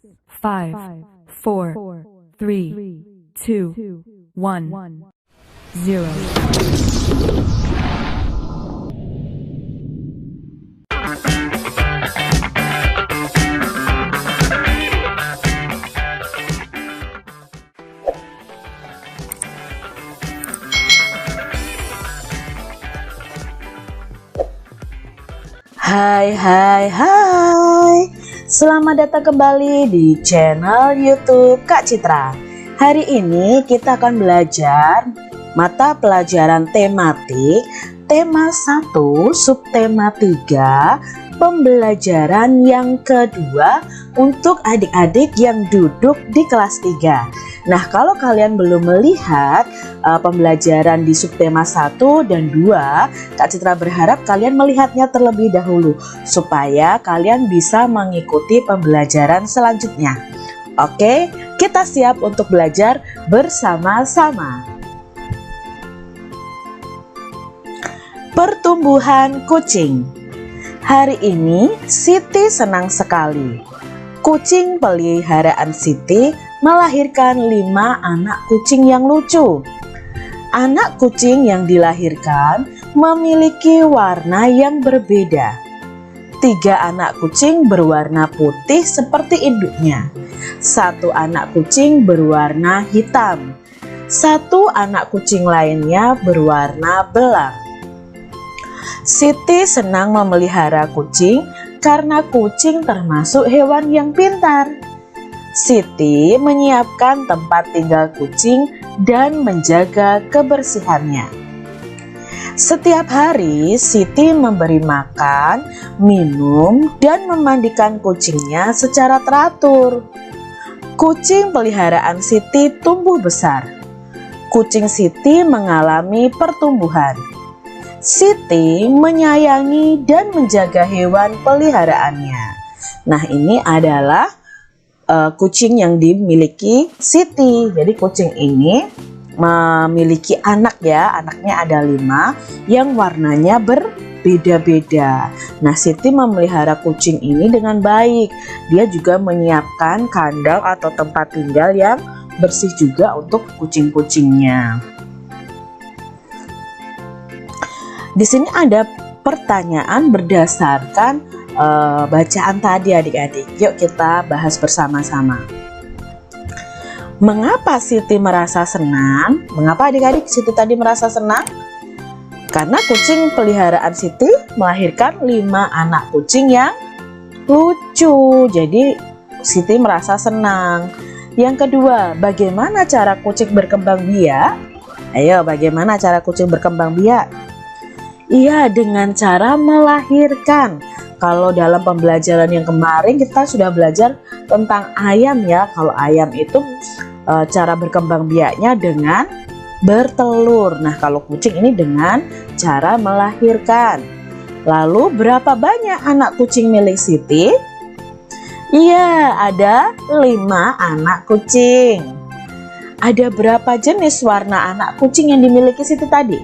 5, 4, 3, 2, 1, 0. Hai, selamat datang kembali di channel YouTube Kak Citra. Hari ini kita akan belajar mata pelajaran tematik tema 1 subtema 3 pembelajaran yang kedua untuk adik-adik yang duduk di kelas 3. Nah, kalau kalian belum melihat pembelajaran di subtema 1 dan 2, Kak Citra berharap kalian melihatnya terlebih dahulu supaya kalian bisa mengikuti pembelajaran selanjutnya. Oke, kita siap untuk belajar bersama-sama. Pertumbuhan kucing. Hari ini Siti senang sekali. Kucing peliharaan Siti melahirkan 5 anak kucing yang lucu. Anak kucing yang dilahirkan memiliki warna yang berbeda. 3 anak kucing berwarna putih seperti induknya. 1 anak kucing berwarna hitam. 1 anak kucing lainnya berwarna belang. Siti senang memelihara kucing karena kucing termasuk hewan yang pintar. Siti menyiapkan tempat tinggal kucing dan menjaga kebersihannya. Setiap hari Siti memberi makan, minum, dan memandikan kucingnya secara teratur. Kucing peliharaan Siti tumbuh besar. Kucing Siti mengalami pertumbuhan. Siti menyayangi dan menjaga hewan peliharaannya. Nah, ini adalah kucing yang dimiliki Siti. Jadi kucing ini memiliki anak ya, anaknya ada 5 yang warnanya berbeda-beda. Nah, Siti memelihara kucing ini dengan baik. Dia juga menyiapkan kandang atau tempat tinggal yang bersih juga untuk kucing-kucingnya. Di sini ada pertanyaan berdasarkan bacaan tadi adik-adik. Yuk kita bahas bersama-sama. Mengapa Siti merasa senang? Mengapa adik-adik Siti tadi merasa senang? Karena kucing peliharaan Siti melahirkan 5 anak kucing yang lucu. Jadi Siti merasa senang. Yang kedua, bagaimana cara kucing berkembang biak? Ayo, bagaimana cara kucing berkembang biak? Iya, dengan cara melahirkan. Kalau dalam pembelajaran yang kemarin kita sudah belajar tentang ayam ya. Kalau ayam itu cara berkembang biaknya dengan bertelur. Nah, kalau kucing ini dengan cara melahirkan. Lalu berapa banyak anak kucing milik Siti? Iya, ada 5 anak kucing. Ada berapa jenis warna anak kucing yang dimiliki Siti tadi?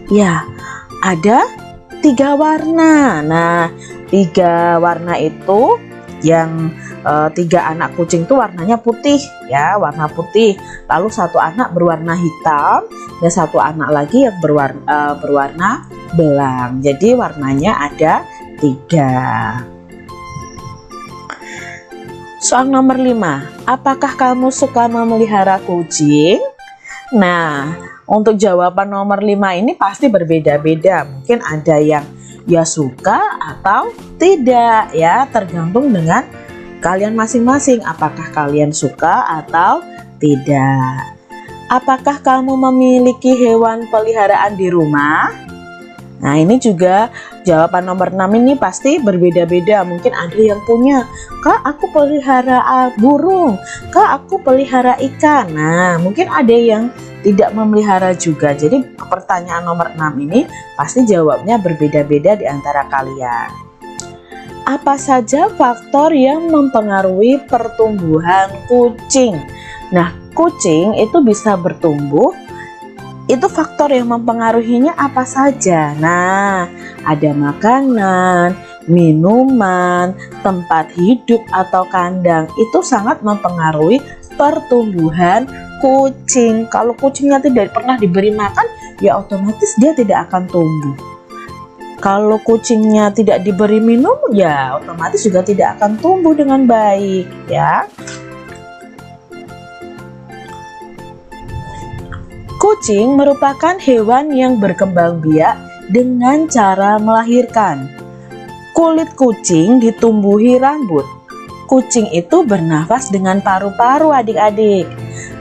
Ya, ada 3 warna. Nah, 3 warna itu yang 3 anak kucing itu warnanya putih ya, warna putih. Lalu 1 anak berwarna hitam dan 1 anak lagi yang berwarna belang. Jadi warnanya ada 3. Soal nomor 5. Apakah kamu suka memelihara kucing? Nah, untuk jawaban nomor 5 ini pasti berbeda-beda. Mungkin ada yang ya suka atau tidak ya, tergantung dengan kalian masing-masing. Apakah kalian suka atau tidak? Apakah kamu memiliki hewan peliharaan di rumah? Nah, ini juga jawaban nomor 6 ini pasti berbeda-beda. Mungkin ada yang punya, Kak aku pelihara burung, Kak aku pelihara ikan. Nah, mungkin ada yang tidak memelihara juga. Jadi pertanyaan nomor 6 ini pasti jawabnya berbeda-beda di antara kalian. Apa saja faktor yang mempengaruhi pertumbuhan kucing? Nah, kucing itu bisa bertumbuh. Itu faktor yang mempengaruhinya apa saja? Nah, ada makanan, minuman, tempat hidup atau kandang itu sangat mempengaruhi pertumbuhan kucing. Kalau kucingnya tidak pernah diberi makan, ya otomatis dia tidak akan tumbuh. Kalau kucingnya tidak diberi minum, ya otomatis juga tidak akan tumbuh dengan baik, ya. Kucing merupakan hewan yang berkembang biak dengan cara melahirkan. Kulit kucing ditumbuhi rambut. Kucing itu bernafas dengan paru-paru, adik-adik.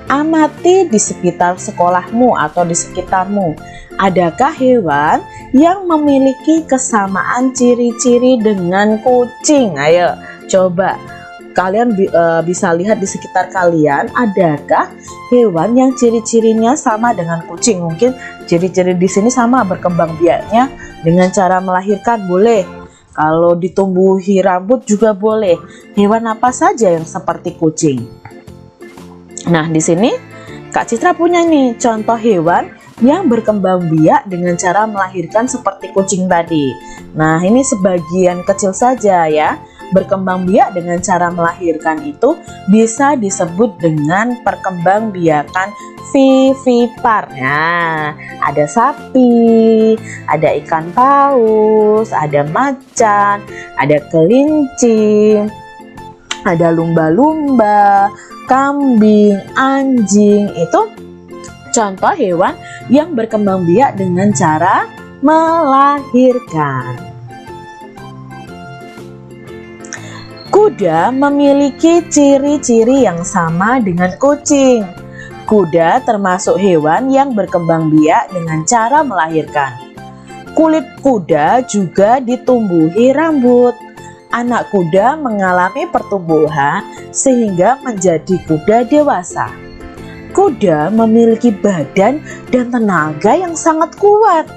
Amati di sekitar sekolahmu atau di sekitarmu. Adakah hewan yang memiliki kesamaan ciri-ciri dengan kucing? Ayo, coba kalian bisa lihat di sekitar kalian, adakah hewan yang ciri-cirinya sama dengan kucing? Mungkin ciri-ciri di sini sama, berkembang biaknya dengan cara melahirkan, boleh. Kalau ditumbuhi rambut juga boleh. Hewan apa saja yang seperti kucing? Nah, di sini Kak Citra punya nih contoh hewan yang berkembang biak dengan cara melahirkan seperti kucing tadi. Nah, ini sebagian kecil saja ya. Berkembang biak dengan cara melahirkan itu bisa disebut dengan perkembangbiakan vivipar. Nah, ada sapi, ada ikan paus, ada macan, ada kelinci, ada lumba-lumba, kambing, anjing. Itu contoh hewan yang berkembang biak dengan cara melahirkan. Kuda memiliki ciri-ciri yang sama dengan kucing. Kuda termasuk hewan yang berkembang biak dengan cara melahirkan. Kulit kuda juga ditumbuhi rambut. Anak kuda mengalami pertumbuhan sehingga menjadi kuda dewasa. Kuda memiliki badan dan tenaga yang sangat kuat.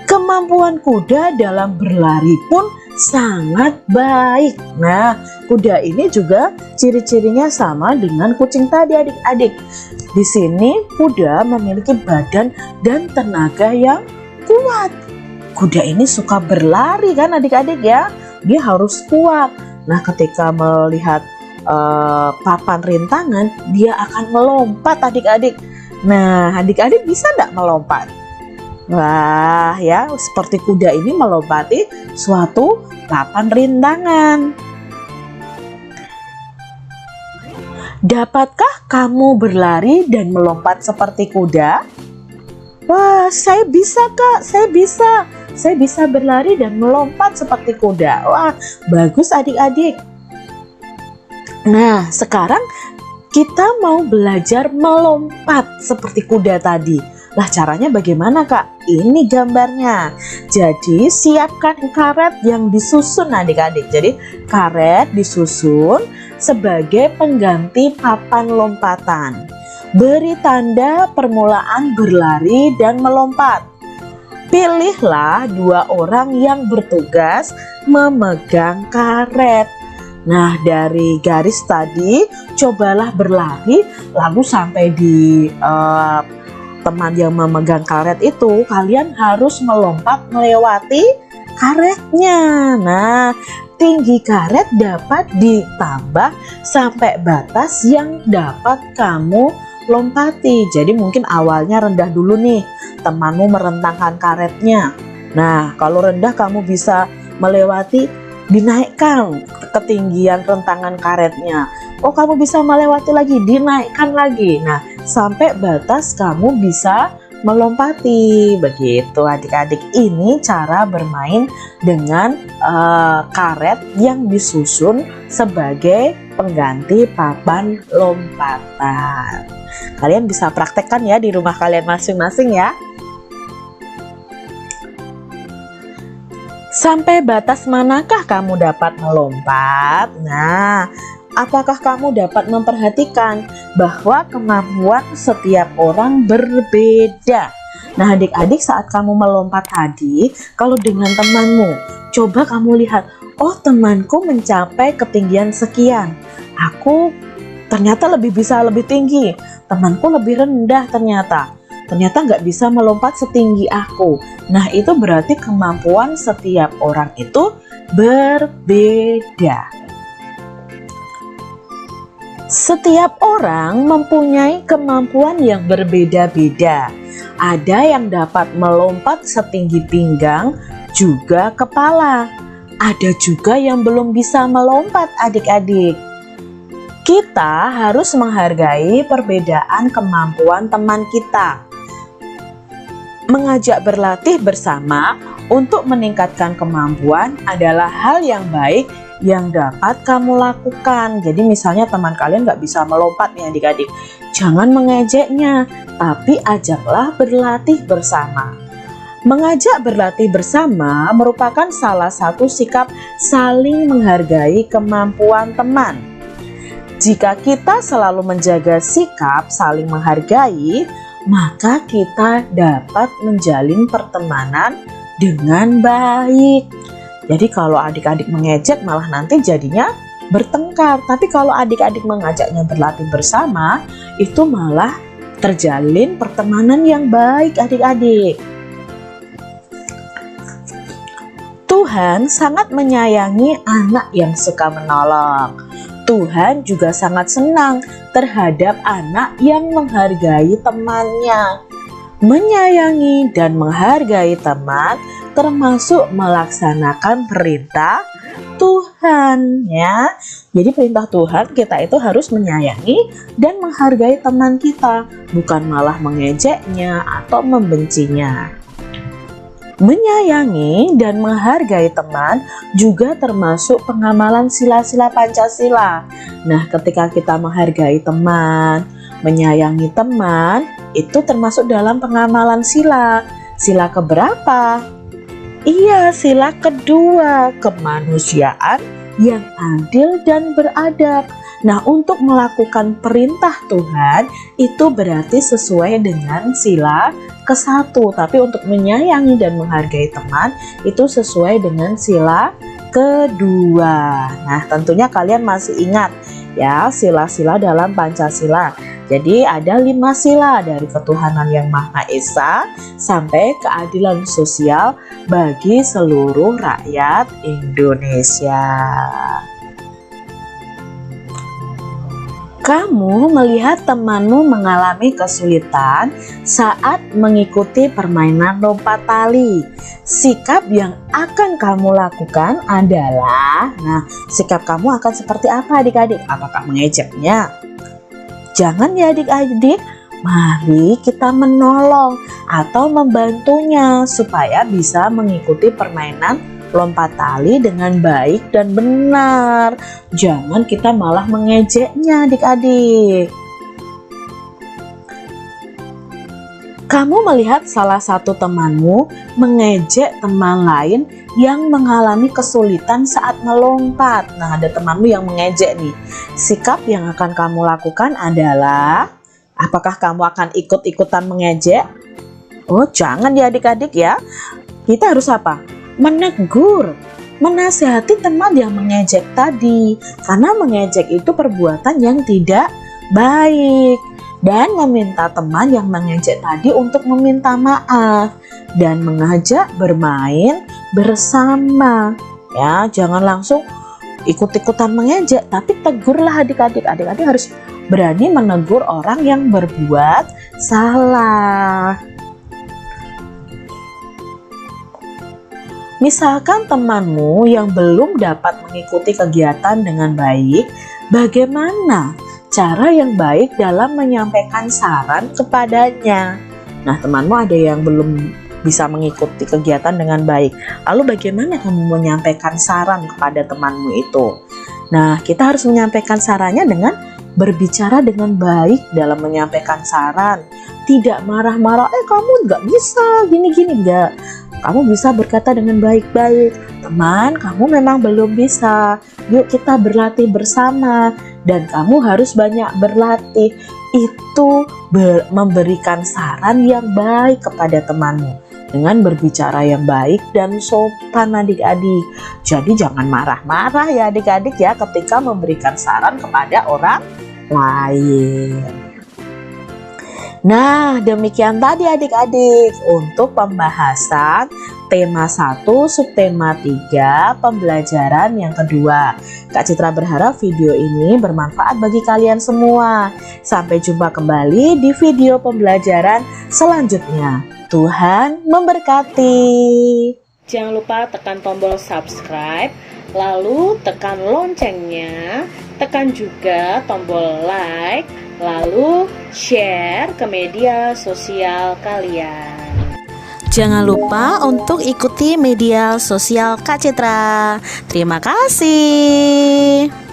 Kemampuan kuda dalam berlari pun sangat baik. Nah, kuda ini juga ciri-cirinya sama dengan kucing tadi, adik-adik. Di sini kuda memiliki badan dan tenaga yang kuat. Kuda ini suka berlari kan, adik-adik ya. Dia harus kuat. Nah, ketika melihat papan rintangan, dia akan melompat, adik-adik. Nah, adik-adik bisa nggak melompat? Wah, ya, seperti kuda ini melompati suatu papan rintangan. Dapatkah kamu berlari dan melompat seperti kuda? Wah, saya bisa, Kak, saya bisa. Saya bisa berlari dan melompat seperti kuda. Wah, bagus adik-adik. Nah, sekarang kita mau belajar melompat seperti kuda tadi. Lah, caranya bagaimana, Kak? Ini gambarnya. Jadi, siapkan karet yang disusun, adik-adik. Jadi, karet disusun sebagai pengganti papan lompatan. Beri tanda permulaan berlari dan melompat. Pilihlah 2 orang yang bertugas memegang karet. Nah, dari garis tadi, cobalah berlari, lalu sampai di teman yang memegang karet itu, kalian harus melompat melewati karetnya. Nah, tinggi karet dapat ditambah sampai batas yang dapat kamu lompati. Jadi mungkin awalnya rendah dulu nih, temanmu merentangkan karetnya. Nah, kalau rendah kamu bisa melewati, dinaikkan ketinggian rentangan karetnya. Oh, kamu bisa melewati lagi, dinaikkan lagi. Nah, sampai batas kamu bisa melompati. Begitu adik-adik, ini cara bermain dengan karet yang disusun sebagai pengganti papan lompatan. Kalian bisa praktekkan ya di rumah kalian masing-masing ya. Sampai batas manakah kamu dapat melompat? Nah, apakah kamu dapat memperhatikan bahwa kemampuan setiap orang berbeda? Nah, adik-adik, saat kamu melompat tadi, kalau dengan temanmu, coba kamu lihat, oh, temanku mencapai ketinggian sekian. Aku ternyata bisa lebih tinggi. Temanku lebih rendah ternyata nggak bisa melompat setinggi aku. Nah, itu berarti kemampuan setiap orang itu berbeda. Setiap orang mempunyai kemampuan yang berbeda-beda. Ada yang dapat melompat setinggi pinggang, juga kepala. Ada juga yang belum bisa melompat, adik-adik. Kita harus menghargai perbedaan kemampuan teman kita. Mengajak berlatih bersama untuk meningkatkan kemampuan adalah hal yang baik yang dapat kamu lakukan. Jadi misalnya teman kalian nggak bisa melompat nih adik-adik, jangan mengejeknya, tapi ajaklah berlatih bersama. Mengajak berlatih bersama merupakan salah satu sikap saling menghargai kemampuan teman. Jika kita selalu menjaga sikap saling menghargai, maka kita dapat menjalin pertemanan dengan baik. Jadi kalau adik-adik mengejek malah nanti jadinya bertengkar. Tapi kalau adik-adik mengajaknya berlatih bersama, itu malah terjalin pertemanan yang baik adik-adik. Tuhan sangat menyayangi anak yang suka menolong. Tuhan juga sangat senang terhadap anak yang menghargai temannya. Menyayangi dan menghargai teman termasuk melaksanakan perintah Tuhan, ya. Jadi perintah Tuhan kita itu harus menyayangi dan menghargai teman kita, bukan malah mengejeknya atau membencinya. Menyayangi dan menghargai teman juga termasuk pengamalan sila-sila Pancasila. Nah, ketika kita menghargai teman, menyayangi teman, itu termasuk dalam pengamalan sila. Sila keberapa? Iya, sila kedua, kemanusiaan yang adil dan beradab. Nah, untuk melakukan perintah Tuhan itu berarti sesuai dengan sila ke-1, tapi untuk menyayangi dan menghargai teman itu sesuai dengan sila ke-2. Nah, tentunya kalian masih ingat ya sila-sila dalam Pancasila. Jadi ada 5 sila, dari ketuhanan yang Maha Esa sampai keadilan sosial bagi seluruh rakyat Indonesia. Kamu melihat temanmu mengalami kesulitan saat mengikuti permainan lompat tali. Sikap yang akan kamu lakukan adalah, sikap kamu akan seperti apa adik-adik? Apakah mengejeknya? Jangan ya adik-adik, mari kita menolong atau membantunya supaya bisa mengikuti permainan lompat tali dengan baik dan benar. Jangan kita malah mengejeknya adik-adik. Kamu melihat salah satu temanmu mengejek teman lain yang mengalami kesulitan saat melompat. Nah, ada temanmu yang mengejek nih. Sikap yang akan kamu lakukan adalah, apakah kamu akan ikut-ikutan mengejek? Oh, jangan ya adik-adik ya. Kita harus apa? Menegur, menasihati teman yang mengejek tadi. Karena mengejek itu perbuatan yang tidak baik. Dan meminta teman yang mengejek tadi untuk meminta maaf dan mengajak bermain bersama. Ya, jangan langsung ikut-ikutan mengejek, tapi tegurlah adik-adik. Adik-adik harus berani menegur orang yang berbuat salah. Misalkan temanmu yang belum dapat mengikuti kegiatan dengan baik, bagaimana cara yang baik dalam menyampaikan saran kepadanya? Nah, temanmu ada yang belum bisa mengikuti kegiatan dengan baik. Lalu bagaimana kamu menyampaikan saran kepada temanmu itu? Nah, kita harus menyampaikan sarannya dengan berbicara dengan baik dalam menyampaikan saran. Tidak marah-marah, kamu nggak bisa, gini-gini, nggak. Kamu bisa berkata dengan baik-baik, teman, kamu memang belum bisa. Yuk kita berlatih bersama. Dan kamu harus banyak berlatih. Itu memberikan saran yang baik kepada temanmu dengan berbicara yang baik dan sopan adik-adik. Jadi jangan marah-marah ya adik-adik ya ketika memberikan saran kepada orang lain. Nah, demikian tadi adik-adik untuk pembahasan tema 1 subtema 3 pembelajaran yang kedua. Kak Citra berharap video ini bermanfaat bagi kalian semua. Sampai jumpa kembali di video pembelajaran selanjutnya. Tuhan memberkati. Jangan lupa tekan tombol subscribe, lalu tekan loncengnya, tekan juga tombol like, lalu share ke media sosial kalian. Jangan lupa untuk ikuti media sosial Kak Citra. Terima kasih.